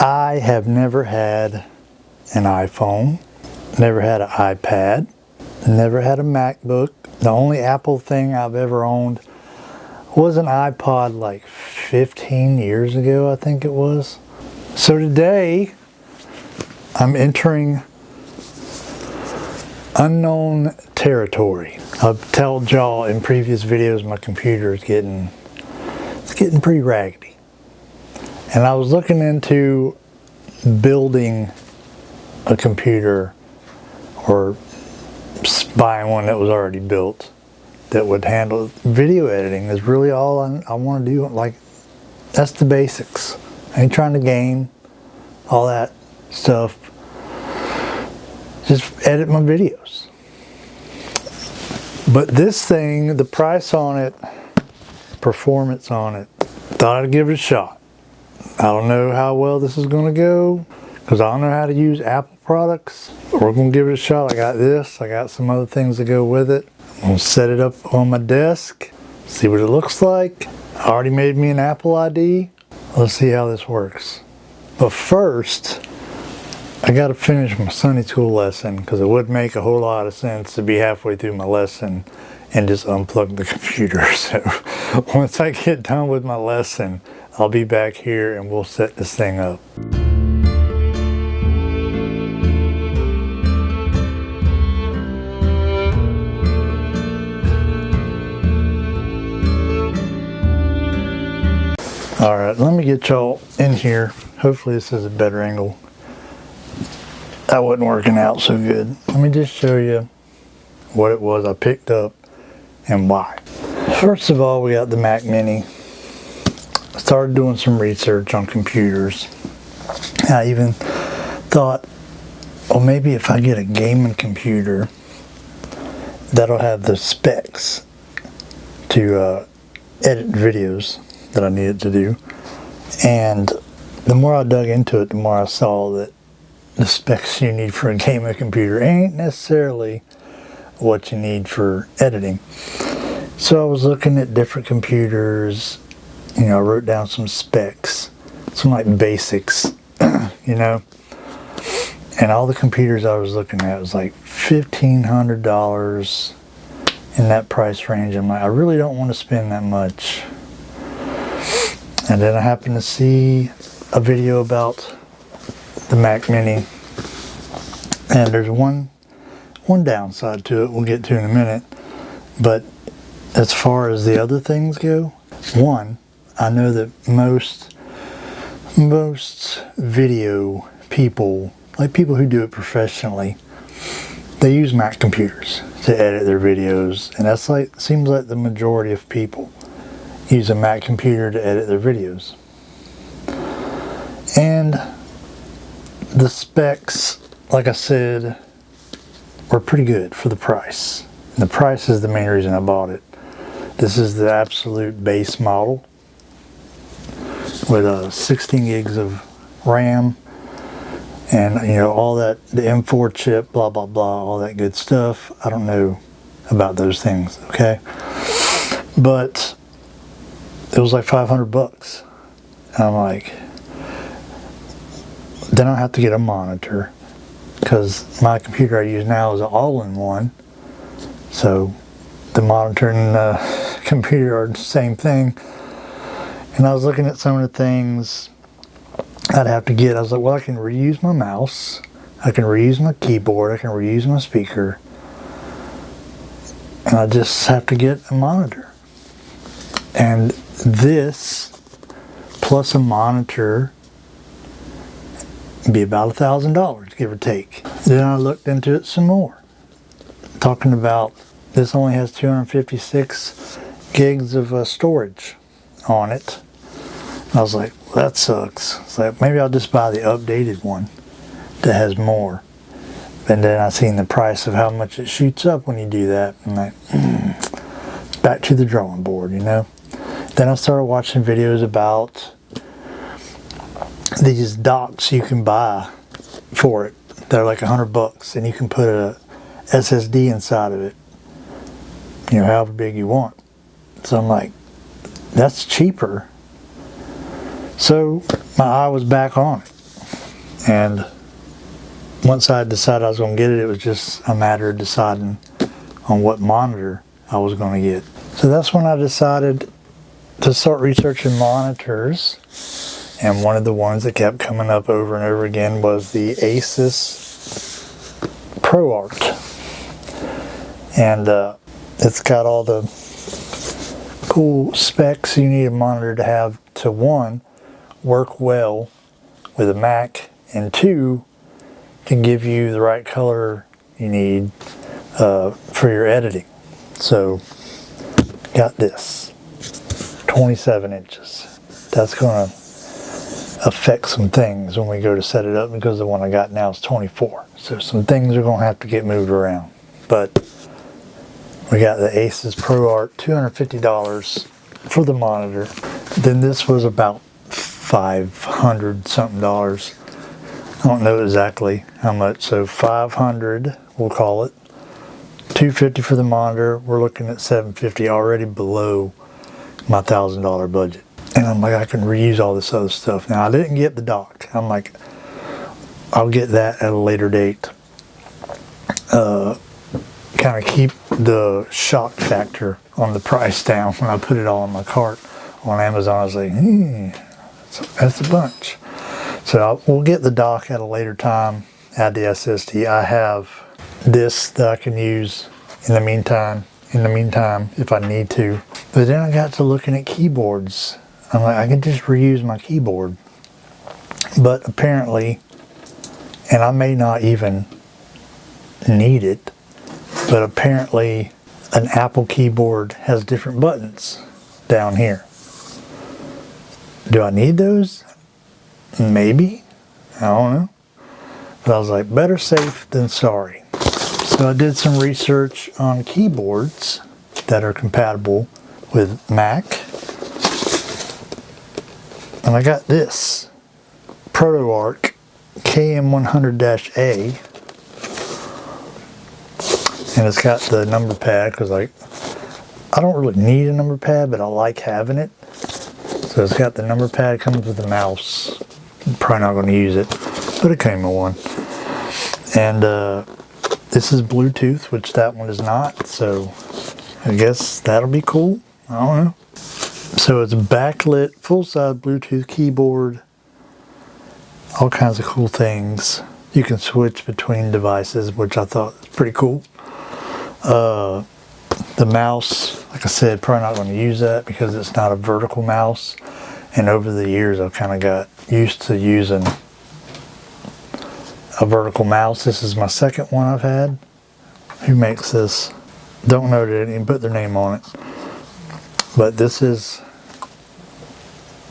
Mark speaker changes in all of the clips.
Speaker 1: I have never had an iPhone, never had an iPad, never had a MacBook. The only Apple thing I've ever owned was an iPod like 15 years ago, I think it was. So today, I'm entering unknown territory. I've told y'all in previous videos my computer is getting pretty raggedy. And I was looking into building a computer or buying one that was already built that would handle video editing. Is really all I want to do. Like, that's the basics. I ain't trying to game, all that stuff. Just edit my videos. But this thing, the price on it, performance on it, thought I'd give it a shot. I don't know how well this is going to go because I don't know how to use Apple products. We're going to give it a shot. I got this. I got some other things to go with it. I'm going to set it up on my desk, see what it looks like. I already made me an Apple ID. Let's see how this works. But first, I got to finish my Sunday school lesson because it would make a whole lot of sense to be halfway through my lesson and just unplug the computer. So once I get done with my lesson, I'll be back here and we'll set this thing up. Alright, let me get y'all in here. Hopefully this is a better angle. That wasn't working out so good. Let me just show you what it was I picked up and why. First of all, we got the Mac Mini. I started doing some research on computers. I even thought, well, maybe if I get a gaming computer, that'll have the specs to edit videos that I needed to do. And the more I dug into it, the more I saw that the specs you need for a gaming computer ain't necessarily what you need for editing. So I was looking at different computers. You know, I wrote down some specs, some like basics, you know. And all the computers I was looking at was like $1,500 in that price range. I'm like, I really don't want to spend that much. And then I happened to see a video about the Mac Mini. And there's one downside to it we'll get to in a minute. But as far as the other things go, one, I know that most video people, like people who do it professionally, they use Mac computers to edit their videos, and that's like, seems like the majority of people use a Mac computer to edit their videos. And the specs, like I said, were pretty good for the price. And the price is the main reason I bought it. This is the absolute base model with 16 gigs of RAM and, you know, all that, the M4 chip, blah blah blah, all that good stuff. I don't know about those things, okay? But it was like $500. And I'm like, then I have to get a monitor because my computer I use now is an all-in-one. So the monitor and the computer are the same thing. And I was looking at some of the things I'd have to get. I was like, well, I can reuse my mouse, I can reuse my keyboard, I can reuse my speaker, and I just have to get a monitor. And this plus a monitor would be about $1,000, give or take. Then I looked into it some more, talking about this only has 256 gigs of storage on it. I was like, well, that sucks. It's like, maybe I'll just buy the updated one that has more. And then I seen the price of how much it shoots up when you do that. I'm like, back to the drawing board, you know. Then I started watching videos about these docks you can buy for it. They're like $100, and you can put a SSD inside of it, you know, however big you want. So I'm like, that's cheaper. So my eye was back on it. And once I decided I was going to get it, it was just a matter of deciding on what monitor I was going to get. So that's when I decided to start researching monitors. And one of the ones that kept coming up over and over again was the Asus ProArc. And it's got all the cool specs you need a monitor to have to, one, work well with a Mac, and two, can give you the right color you need for your editing. So, got this, 27 inches. That's going to affect some things when we go to set it up, because the one I got now is 24. So some things are going to have to get moved around. But we got the Asus ProArc, $250 for the monitor. Then this was about $500 something. I don't know exactly how much, so $500 we'll call it. $250 for the monitor. We're looking at $750, already below my $1,000 budget. And I'm like, I can reuse all this other stuff. Now I didn't get the dock. I'm like, I'll get that at a later date. Kind of keep the shock factor on the price down when I put it all in my cart on Amazon. I was like, that's a bunch. So we'll get the dock at a later time, add the SSD. I have this that I can use in the meantime if I need to. But then I got to looking at keyboards. I'm like, I can just reuse my keyboard. But apparently, and I may not even need it, but apparently an Apple keyboard has different buttons down here. Do I need those? Maybe. I don't know. But I was like, better safe than sorry. So I did some research on keyboards that are compatible with Mac. And I got this ProtoArc KM100-A. And it's got the number pad, because like, I don't really need a number pad, but I like having it. So it's got the number pad, comes with the mouse. I'm probably not going to use it, but it came with one. And this is Bluetooth, which that one is not. So I guess that'll be cool. I don't know. So it's a backlit, full-size Bluetooth keyboard. All kinds of cool things. You can switch between devices, which I thought was pretty cool. The mouse, like I said, probably not going to use that because it's not a vertical mouse. And over the years, I've kind of got used to using a vertical mouse. This is my second one I've had. Who makes this? Don't know, they didn't even put their name on it. But this is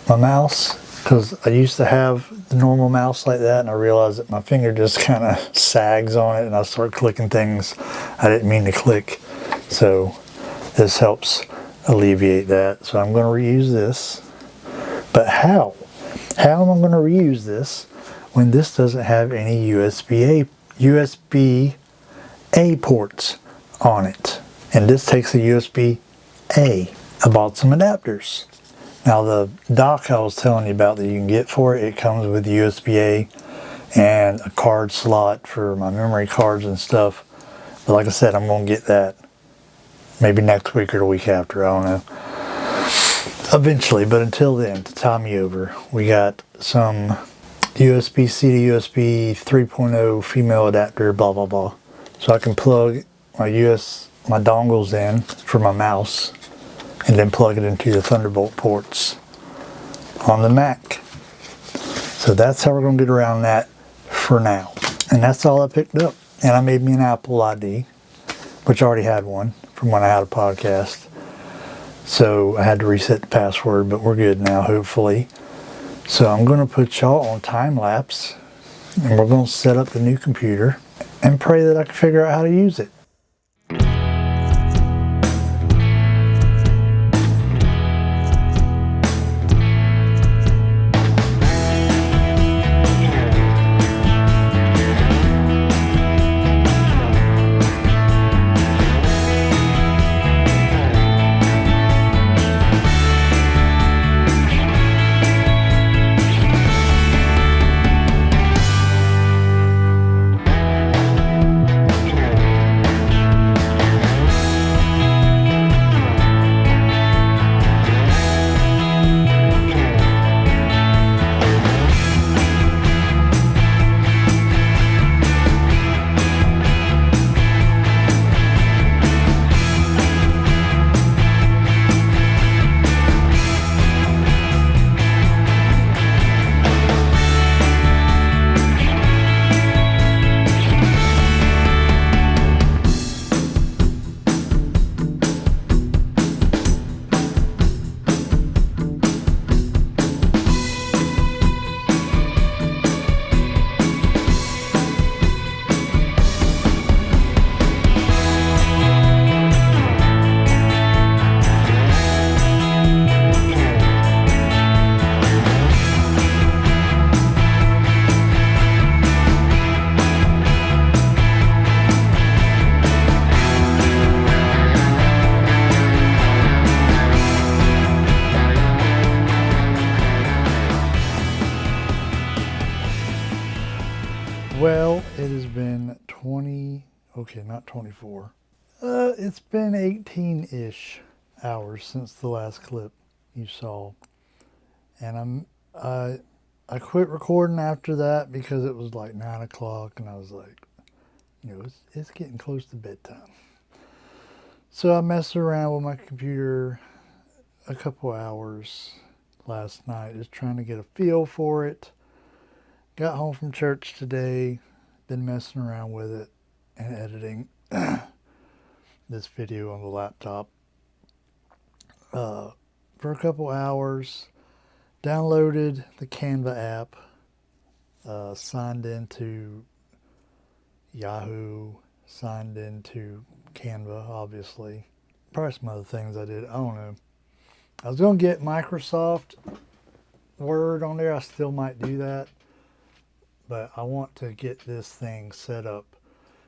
Speaker 1: my mouse, because I used to have the normal mouse like that, and I realized that my finger just kind of sags on it and I start clicking things I didn't mean to click. So this helps alleviate that. So I'm going to reuse this. But how? How am I going to reuse this when this doesn't have any USB-A ports on it? And this takes a USB-A. I bought some adapters. Now the dock I was telling you about that you can get for it, it comes with USB-A and a card slot for my memory cards and stuff. But like I said, I'm going to get that maybe next week or the week after, I don't know. Eventually, but until then, to tie me over, we got some USB-C to USB 3.0 female adapter, blah, blah, blah. So I can plug my dongles in for my mouse and then plug it into the Thunderbolt ports on the Mac. So that's how we're going to get around that for now. And that's all I picked up. And I made me an Apple ID, which I already had one from when I had a podcast. So I had to reset the password, but we're good now, hopefully. So I'm going to put y'all on time lapse, and we're going to set up the new computer and pray that I can figure out how to use it. Well, it has been 20, okay, not 24. It's been 18-ish hours since the last clip you saw. And I quit recording after that because it was like 9 o'clock and I was like, it's getting close to bedtime. So I messed around with my computer a couple hours last night just trying to get a feel for it. Got home from church today, been messing around with it and editing this video on the laptop for a couple hours. Downloaded the Canva app, signed into Yahoo, signed into Canva, obviously. Probably some other things I did, I don't know. I was going to get Microsoft Word on there, I still might do that. But I want to get this thing set up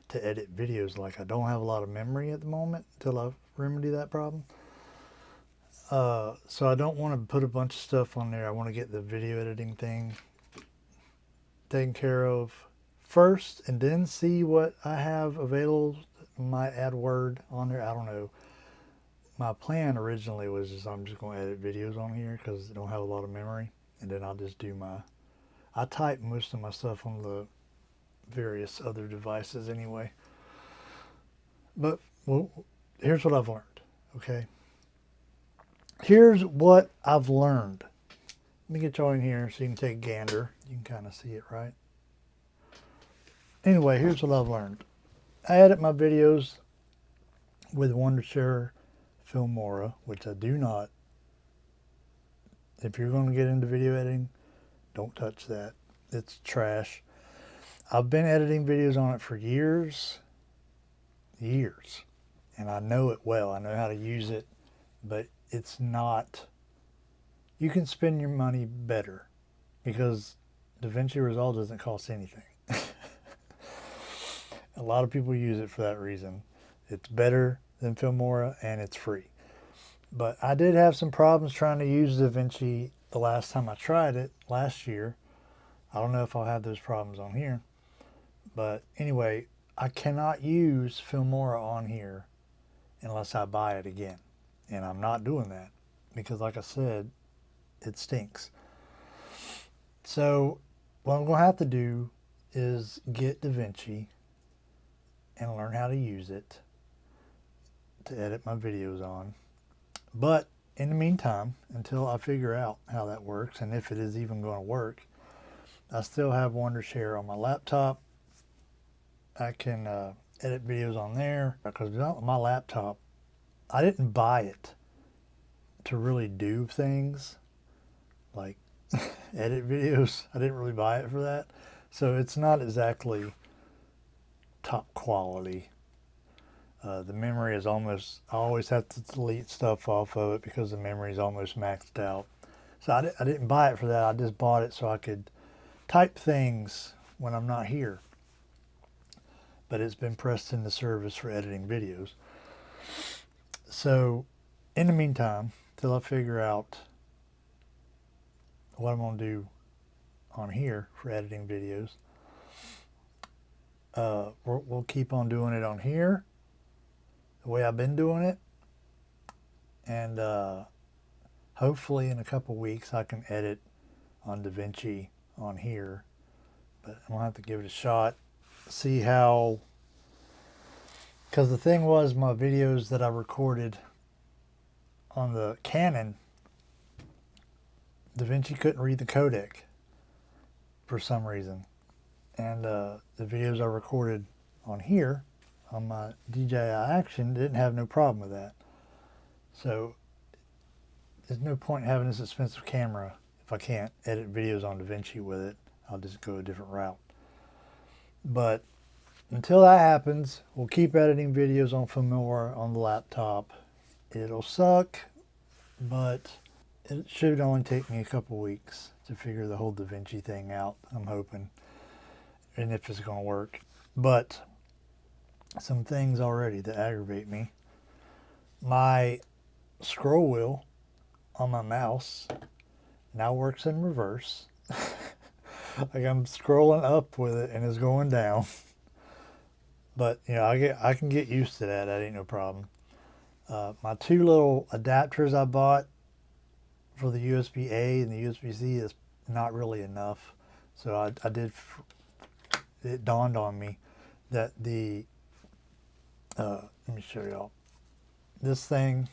Speaker 1: to edit videos. Like I don't have a lot of memory at the moment until I remedy that problem. So I don't want to put a bunch of stuff on there. I want to get the video editing thing taken care of first and then see what I have available. Might add Word on there. I don't know. My plan originally was just I'm just going to edit videos on here because I don't have a lot of memory. And then I'll just do I type most of my stuff on the various other devices anyway. But well, here's what I've learned, okay? Here's what I've learned. Let me get y'all in here so you can take a gander. You can kind of see it, right? Anyway, here's what I've learned. I edit my videos with Wondershare Filmora, which I do not. If you're going to get into video editing, don't touch that. It's trash. I've been editing videos on it for years. And I know it well. I know how to use it, but it's not. You can spend your money better because DaVinci Resolve doesn't cost anything. A lot of people use it for that reason. It's better than Filmora and it's free. But I did have some problems trying to use DaVinci the last time I tried it last year. I don't know if I'll have those problems on here. But anyway, I cannot use Filmora on here unless I buy it again. And I'm not doing that because like I said, it stinks. So what I'm going to have to do is get DaVinci and learn how to use it to edit my videos on. But in the meantime, until I figure out how that works and if it is even going to work, I still have Wondershare on my laptop. I can edit videos on there because my laptop, I didn't buy it to really do things like edit videos. I didn't really buy it for that. So it's not exactly top quality. The memory is almost, I always have to delete stuff off of it because the memory is almost maxed out. So I didn't buy it for that. I just bought it so I could type things when I'm not here. But it's been pressed into service for editing videos. So in the meantime, till I figure out what I'm going to do on here for editing videos, we'll keep on doing it on here the way I've been doing it. And hopefully in a couple weeks I can edit on DaVinci on here. But I'm going to have to give it a shot. See how, because the thing was my videos that I recorded on the Canon, DaVinci couldn't read the codec for some reason. And the videos I recorded on here on my DJI Action didn't have no problem with that. So there's no point in having this expensive camera if I can't edit videos on DaVinci with it. I'll just go a different route. But until that happens, we'll keep editing videos on Filmora on the laptop. It'll suck, but it should only take me a couple weeks to figure the whole DaVinci thing out, I'm hoping, and if it's going to work. But some things already that aggravate me. My scroll wheel on my mouse now works in reverse. Like I'm scrolling up with it and it's going down. But you know, I can get used to that. That ain't no problem. My two little adapters I bought for the USB A and the USB C is not really enough. So I did. It dawned on me that let me show y'all this thing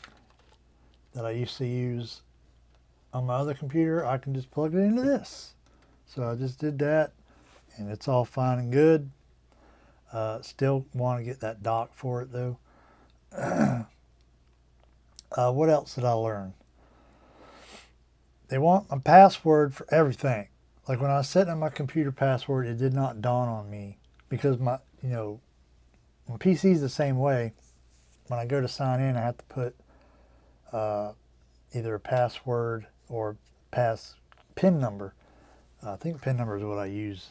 Speaker 1: that I used to use on my other computer. I can just plug it into this. So I just did that, and it's all fine and good. Still want to get that dock for it though. What else did I learn? They want a password for everything. Like when I was setting up my computer password, it did not dawn on me because my PC is the same way. When I go to sign in, I have to put either a password or PIN number. I think PIN number is what I use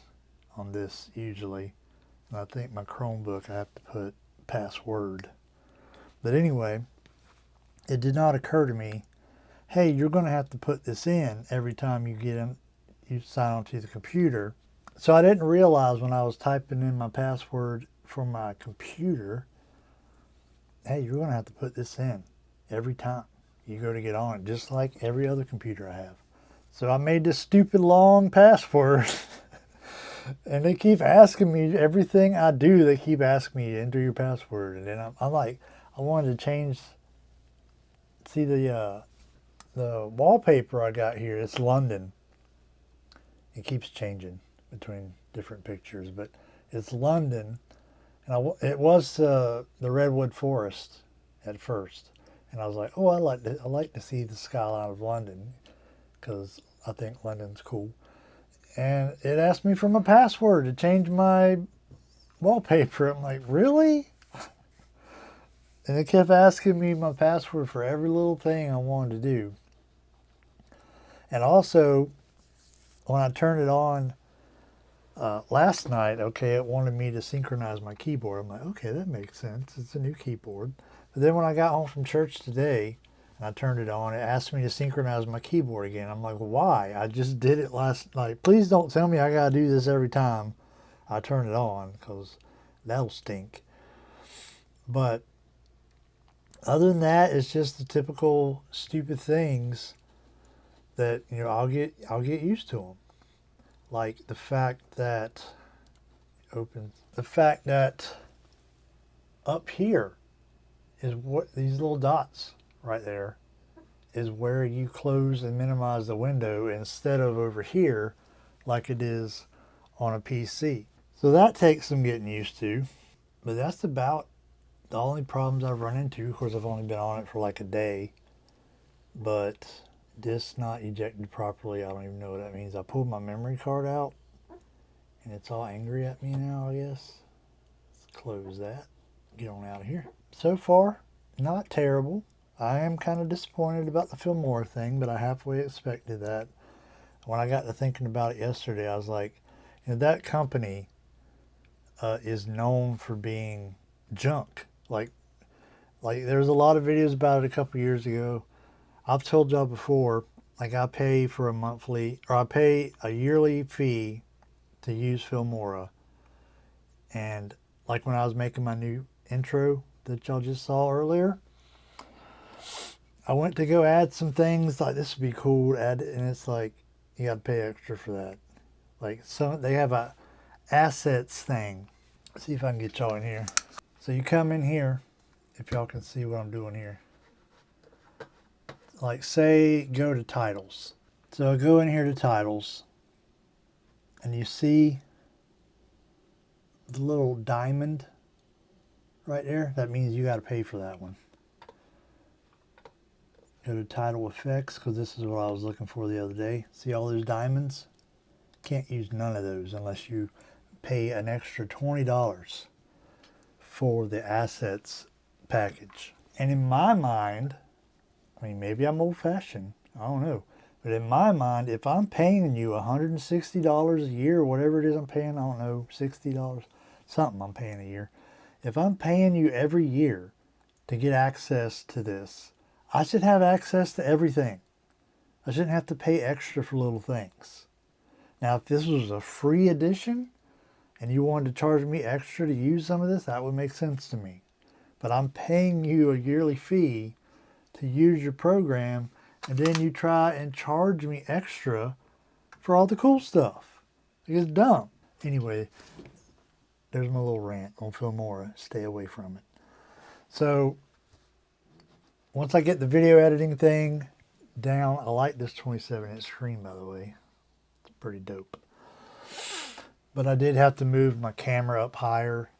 Speaker 1: on this usually. And I think my Chromebook I have to put password. But anyway, it did not occur to me, hey, you're going to have to put this in every time you sign onto the computer. So I didn't realize when I was typing in my password for my computer, hey, you're going to have to put this in every time you go to get on it, just like every other computer I have. So I made this stupid long password and they keep asking me everything I do. They keep asking me to enter your password. And then I'm like, I wanted to change, see the wallpaper I got here. It's London. It keeps changing between different pictures, but it's London. And it was the redwood forest at first. And I was like, oh, I like to see the skyline of London because I think London's cool. And it asked me for my password to change my wallpaper. I'm like, really? And it kept asking me my password for every little thing I wanted to do. And also, when I turned it on last night, okay, it wanted me to synchronize my keyboard. I'm like, okay, that makes sense. It's a new keyboard. But then when I got home from church today and I turned it on, it asked me to synchronize my keyboard again. I'm like, why? I just did it last night. Please don't tell me I got to do this every time I turn it on because that'll stink. But other than that, it's just the typical stupid things that, you know, I'll get used to them. Like the fact that up here is what these little dots right there is where you close and minimize the window instead of over here like it is on a PC. So that takes some getting used to, but that's about the only problems I've run into. Of course, I've only been on it for like a day, but disk not ejected properly. I don't even know what that means. I pulled my memory card out and it's all angry at me now, I guess. Let's close that. Get on out of here. So far, not terrible. I am kind of disappointed about the Filmora thing, but I halfway expected that. When I got to thinking about it yesterday, I was like, you know, that company is known for being junk. Like there's a lot of videos about it a couple years ago. I've told y'all before, like I pay for I pay a yearly fee to use Filmora. And like when I was making my new intro that y'all just saw earlier, I went to go add some things like this would be cool to add, and it's like you got to pay extra for that. Like they have a assets thing. Let's see if I can get y'all in here. So you come in here, if y'all can see what I'm doing here. Like say go to titles. So I go in here to titles, and you see the little diamond right there. That means you got to pay for that one. Go to title effects, because this is what I was looking for the other day. See all those diamonds? Can't use none of those unless you pay an extra $20 for the assets package. And in my mind, I mean, maybe I'm old-fashioned, I don't know, but in my mind, if I'm paying you $160 a year or whatever it is I'm paying, I don't know, $60, something I'm paying a year. If I'm paying you every year to get access to this, I should have access to everything. I shouldn't have to pay extra for little things. Now, if this was a free edition and you wanted to charge me extra to use some of this, that would make sense to me. But I'm paying you a yearly fee to use your program, and then you try and charge me extra for all the cool stuff. It's dumb. Anyway, there's my little rant on Filmora. Stay away from it. So, once I get the video editing thing down, I like this 27-inch screen, by the way. It's pretty dope. But I did have to move my camera up higher.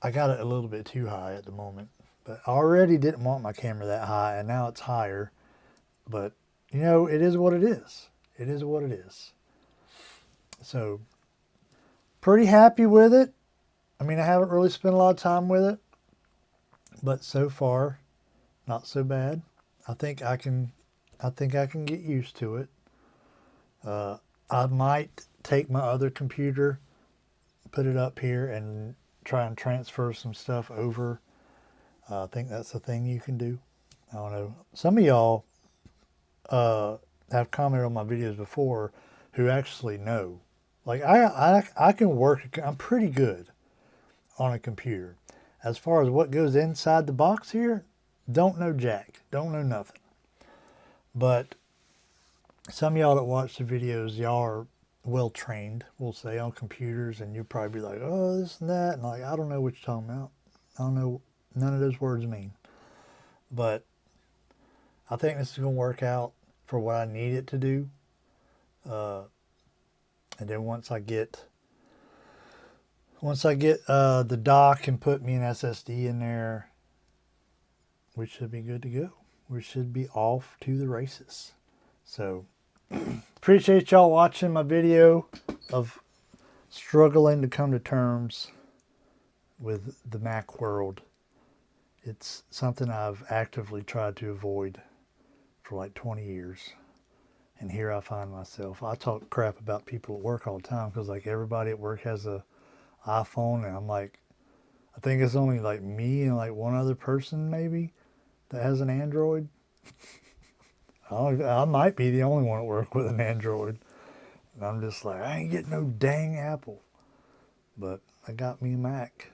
Speaker 1: I got it a little bit too high at the moment. But I already didn't want my camera that high, and now it's higher. But, you know, it is what it is. It is what it is. So, pretty happy with it. I mean, I haven't really spent a lot of time with it. But so far, not so bad. I think I can get used to it. I might take my other computer, put it up here, and try and transfer some stuff over. I think that's a thing you can do. I don't know. Some of y'all have commented on my videos before who actually know. Like, I can work. I'm pretty good on a computer. As far as what goes inside the box here, don't know jack. Don't know nothing. But some of y'all that watch the videos, y'all are well trained, we'll say, on computers, and you'll probably be like, oh, this and that, and like, I don't know what you're talking about. I don't know, none of those words mean. But I think this is going to work out for what I need it to do. And then once I get the dock and put me an SSD in there, we should be good to go. We should be off to the races. So, appreciate y'all watching my video of struggling to come to terms with the Mac world. It's something I've actively tried to avoid for like 20 years. And here I find myself. I talk crap about people at work all the time because like everybody at work has a iPhone, and I'm like, I think it's only like me and like one other person maybe that has an Android. I might be the only one at work with an Android. And I'm just like, I ain't getting no dang Apple. But I got me a Mac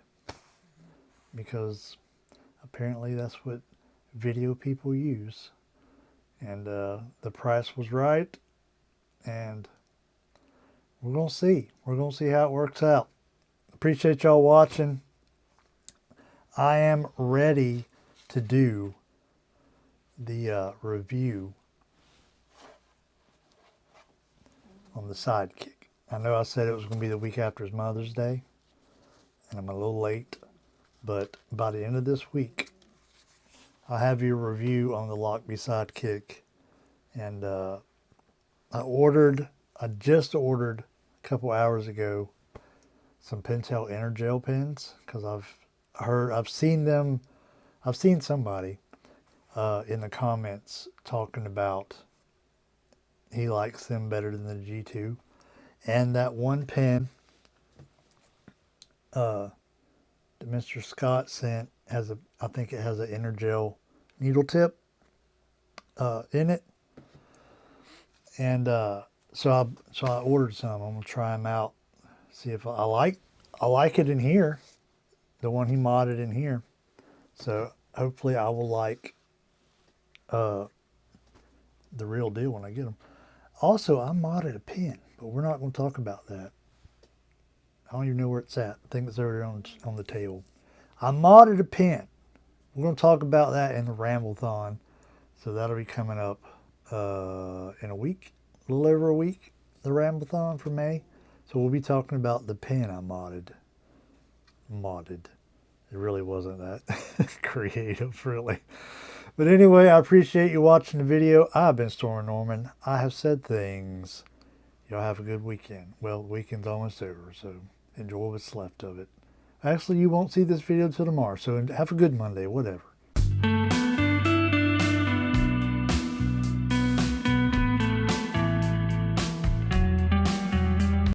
Speaker 1: because apparently that's what video people use. And the price was right. And we're going to see. We're going to see how it works out. Appreciate y'all watching. I am ready to do the review on the Sidekick. I know I said it was going to be the week after Mother's Day, and I'm a little late, but by the end of this week, I'll have your review on the Lockbee Sidekick. And I just ordered a couple hours ago some Pentel Energel pens because I've seen somebody in the comments talking about he likes them better than the G2. And that one pen that Mr. Scott sent I think it has an Energel needle tip in it. And so I ordered some. I'm gonna try them out, see if I like it in here, the one he modded in here. So hopefully I will like the real deal when I get them. Also, I modded a pen, but we're not going to talk about that. I don't even know where it's at. I think it's over there on the table. I modded a pen. We're going to talk about that in the Ramblethon. So that'll be coming up in a week, a little over a week, the Ramblethon for May. So we'll be talking about the pen I modded. It really wasn't that creative, really. But anyway, I appreciate you watching the video. I've been Stormin Norman. I have said things. Y'all have a good weekend. Well, the weekend's almost over, so enjoy what's left of it. Actually, you won't see this video till tomorrow, so have a good Monday, whatever.